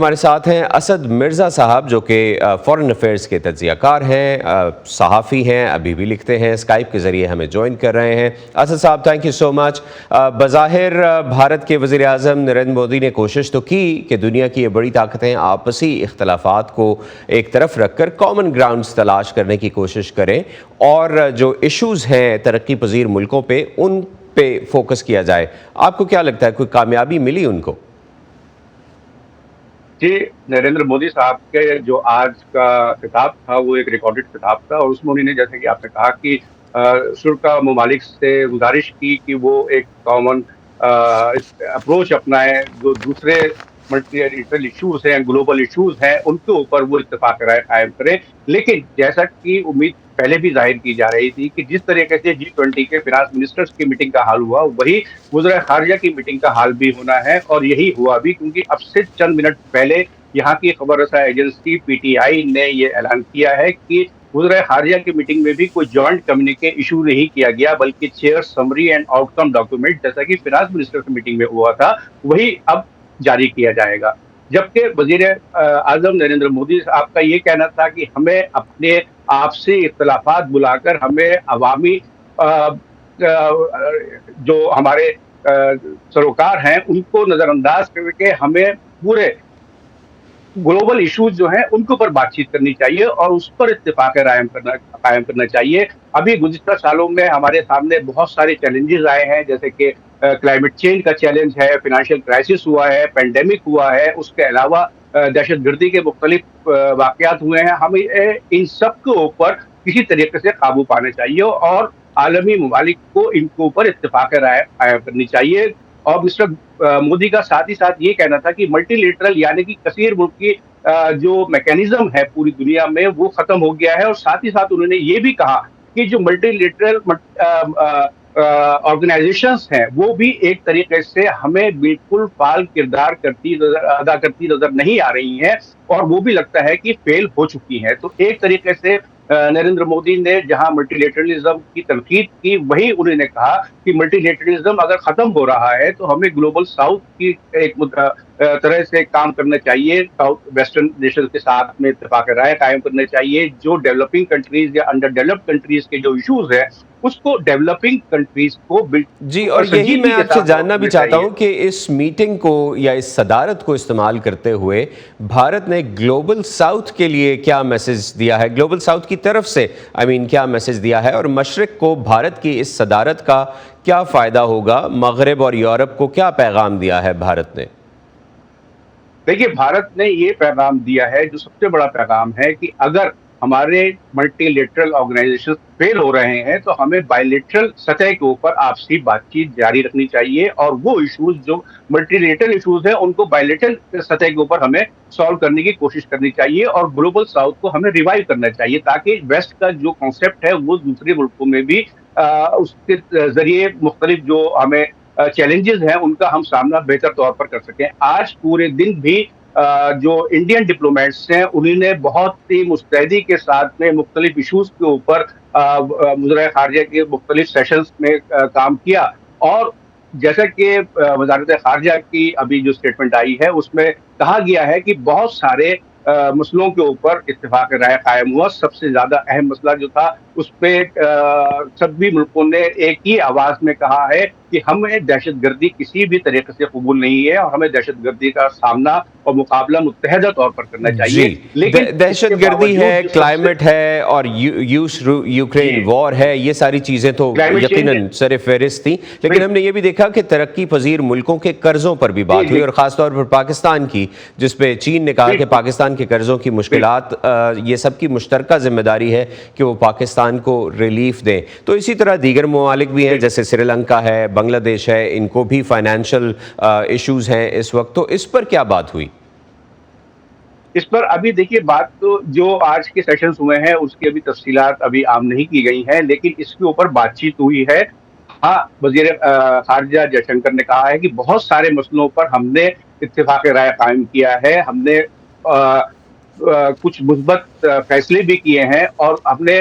ہمارے ساتھ ہیں اسد مرزا صاحب جو کہ فارن افیئرز کے تجزیہ کار ہیں، صحافی ہیں، ابھی بھی لکھتے ہیں، اسکائپ کے ذریعے ہمیں جوائن کر رہے ہیں۔ اسد صاحب تھینک یو سو مچ۔ بظاہر بھارت کے وزیر اعظم نریندر مودی نے کوشش تو کی کہ دنیا کی یہ بڑی طاقتیں آپسی اختلافات کو ایک طرف رکھ کر کامن گراؤنڈز تلاش کرنے کی کوشش کریں اور جو ایشوز ہیں ترقی پذیر ملکوں پہ ان پہ فوکس کیا جائے۔ آپ کو کیا لگتا ہے کوئی کامیابی ملی ان کو؟ جی، نریندر مودی صاحب کے جو آج کا خطاب تھا وہ ایک ریکارڈڈ خطاب تھا، اور اس میں انہوں نے جیسے کہ آپ نے کہا کہ شرکا ممالک سے گزارش کی کہ وہ ایک کامن اپروچ اپنائیں، جو دوسرے ملٹی لیٹرل ایشوز ہیں، گلوبل ایشوز ہیں، ان کے اوپر وہ اتفاق رائے قائم کریں۔ لیکن جیسا کہ امید پہلے بھی ظاہر کی جا رہی تھی کہ جس طریقے سے G20 کے فنانس منسٹرز کی میٹنگ کا حال ہوا، وہی وزراء خارجہ کی میٹنگ کا حال بھی ہونا ہے، اور یہی ہوا بھی، کیونکہ اب سے چند منٹ پہلے یہاں کی خبر رساں ایجنسی PTI نے یہ اعلان کیا ہے کہ وزراء خارجہ کی میٹنگ میں بھی کوئی جوائنٹ کمیونیکے ایشو نہیں کیا گیا، بلکہ chair summary and out come document جیسا کہ فنانس منسٹر کی میٹنگ میں ہوا تھا وہی اب جاری کیا جائے گا۔ جبکہ وزیر اعظم نریندر مودی صاحب کا یہ کہنا تھا کہ ہمیں اپنے آپسی اختلافات بلا کر ہمیں عوامی جو ہمارے سروکار ہیں ان کو نظر انداز کر کے ہمیں پورے گلوبل ایشوز جو ہیں ان کے اوپر بات چیت کرنی چاہیے اور اس پر اتفاق قائم کرنا چاہیے۔ ابھی گزشتہ سالوں میں ہمارے سامنے بہت سارے چیلنجز آئے ہیں، جیسے کہ کلائمیٹ چینج کا چیلنج ہے، فائنینشیل کرائسس ہوا ہے، پینڈیمک ہوا ہے، اس کے علاوہ دہشت گردی کے مختلف واقعات ہوئے ہیں۔ ہمیں ان سب کے اوپر کسی طریقے سے قابو پانا چاہیے اور عالمی ممالک کو ان کے اوپر اتفاق رائے قائم کرنی چاہیے۔ اور مسٹر مودی کا ساتھ ہی ساتھ یہ کہنا تھا کہ ملٹی لیٹرل یعنی کہ کثیر ملکی جو میکینزم ہے پوری دنیا میں وہ ختم ہو گیا ہے، اور ساتھ ہی ساتھ انہوں نے یہ بھی کہا کہ جو ملٹی لیٹرل آرگنائزیشنز ہیں وہ بھی ایک طریقے سے ہمیں بالکل فعال کردار ادا کرتی نظر نہیں آ رہی ہیں، اور وہ بھی لگتا ہے کہ فیل ہو چکی ہیں۔ تو ایک طریقے سے نریندر مودی نے جہاں ملٹی لیٹرلزم کی تنقید کی، وہی انہوں نے کہا کہ ملٹی لیٹرلزم اگر ختم ہو رہا ہے تو ہمیں گلوبل ساؤتھ کی ایک طرح سے کام کرنا چاہیے، ساؤتھ ویسٹرن نیشن کے ساتھ میں اتفاق رائے قائم کرنا چاہیے۔ جو ڈیولپنگ کنٹریز یا انڈر ڈیولپڈ کنٹریز کے جو ایشوز ہیں اس کو ڈیولپنگ کنٹریز کو جی، اور یہی میں آپ سے جاننا بھی چاہتا ہوں کہ اس میٹنگ کو یا اس صدارت کو استعمال کرتے ہوئے بھارت نے گلوبل ساؤتھ کے لیے کیا میسج دیا ہے، گلوبل ساؤتھ کی طرف سے کیا میسج دیا ہے، اور مشرق کو بھارت کی اس صدارت کا کیا فائدہ ہوگا، مغرب اور یورپ کو کیا پیغام دیا ہے بھارت نے؟ دیکھیے، بھارت نے یہ پیغام دیا ہے، جو سب سے بڑا پیغام ہے، کہ اگر ہمارے ملٹی لیٹرل آرگنائزیشن فیل ہو رہے ہیں تو ہمیں بائی لیٹرل سطح کے اوپر آپسی بات چیت جاری رکھنی چاہیے، اور وہ ایشوز جو ملٹی لیٹرل ایشوز ہیں ان کو بائی لیٹرل سطح کے اوپر ہمیں سالو کرنے کی کوشش کرنی چاہیے، اور گلوبل ساؤتھ کو ہمیں ریوائیو کرنا چاہیے تاکہ ویسٹ کا جو کانسیپٹ ہے وہ دوسرے ملکوں میں بھی اس کے ذریعے مختلف جو ہمیں چیلنجز ہیں ان کا ہم سامنا بہتر طور پر کر سکیں۔ آج پورے دن بھی جو انڈین ڈپلومیٹس ہیں انہوں نے بہت ہی مستعدی کے ساتھ میں مختلف ایشوز کے اوپر وزراء خارجہ کے مختلف سیشنز میں کام کیا، اور جیسا کہ وزارت خارجہ کی ابھی جو اسٹیٹمنٹ آئی ہے اس میں کہا گیا ہے کہ بہت سارے مسئلوں کے اوپر اتفاق رائے قائم ہوا۔ سب سے زیادہ اہم مسئلہ جو تھا اس پہ سبھی ملکوں نے ایک ہی آواز میں کہا ہے کہ ہمیں دہشت گردی کسی بھی طریقے سے قبول نہیں ہے، اور ہمیں دہشت گردی کا سامنا اور مقابلہ متحدہ طور پر کرنا چاہیے۔ لیکن دہشت گردی ہے، کلائمیٹ ہے، اور یوکرین وار ہے، یہ ساری چیزیں تو یقیناً سر فہرست تھیں، لیکن ہم نے یہ بھی دیکھا کہ ترقی پذیر ملکوں کے قرضوں پر بھی بات ہوئی، اور خاص طور پر پاکستان کی، جس پہ چین نے کہا کہ پاکستان کے قرضوں کی مشکلات یہ سب کی مشترکہ ذمہ داری ہے کہ وہ پاکستان کو ریلیف دیں۔ تو اسی طرح دیگر ممالک بھی ہیں جیسے سری لنکا ہے، بنگلہ دیش ہے، ان کو بھی فائنینشل ایشوز ہیں اس وقت، تو اس پر کیا بات ہوئی؟ اس پر ابھی دیکھیے، بات تو جو آج کے سیشنز ہوئے ہیں اس کی ابھی تفصیلات ابھی عام نہیں کی گئی ہیں، لیکن اس کے اوپر بات چیت ہوئی ہے۔ ہاں، وزیر خارجہ جے شنکر نے کہا ہے کہ بہت سارے مسئلوں پر ہم نے اتفاق رائے قائم کیا ہے، ہم نے کچھ مثبت فیصلے بھی کیے ہیں، اور ہم نے